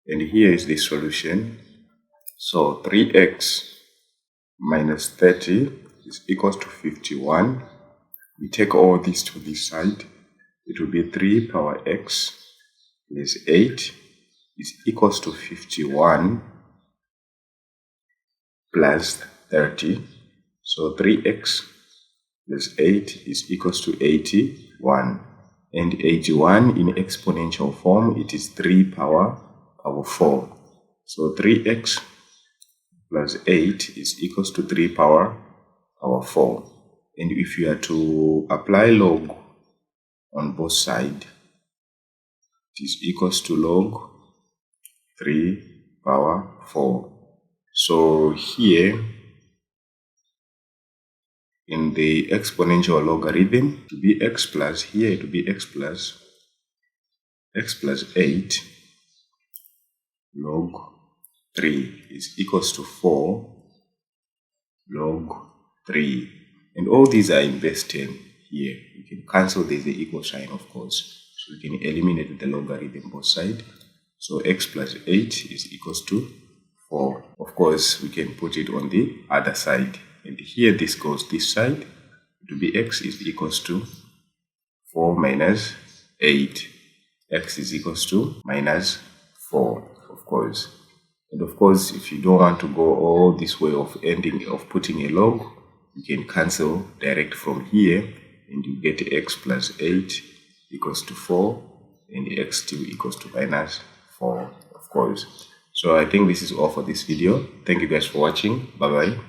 And here is the solution. So 3x minus 30 is equals to 51. We take all this to this side. It will be 3 power x plus 8 is equals to 51 plus 30. So 3x plus 8 is equals to 81. And 81 in exponential form, it is 3 power 4. So 3x plus 8 is equals to 3 power 4. And if you are to apply log on both sides, it is equals to log 3 power 4. So here in the exponential logarithm, it will be x plus, here it will be x plus 8 log 3 is equals to 4 log 3. And all these are invested here. You can cancel the equal sign, of course. So you can eliminate the logarithm both sides. So x plus 8 is equals to 4. Of course, we can put it on the other side. And here this goes this side. It will be x is equals to 4 minus 8. X is equals to minus 4, of course. And of course, if you don't want to go all this way of putting a log, you can cancel direct from here, and you get x plus 8 equals to 4, and x2 equals to minus 4, of course. So I think this is all for this video. Thank you guys for watching. Bye bye.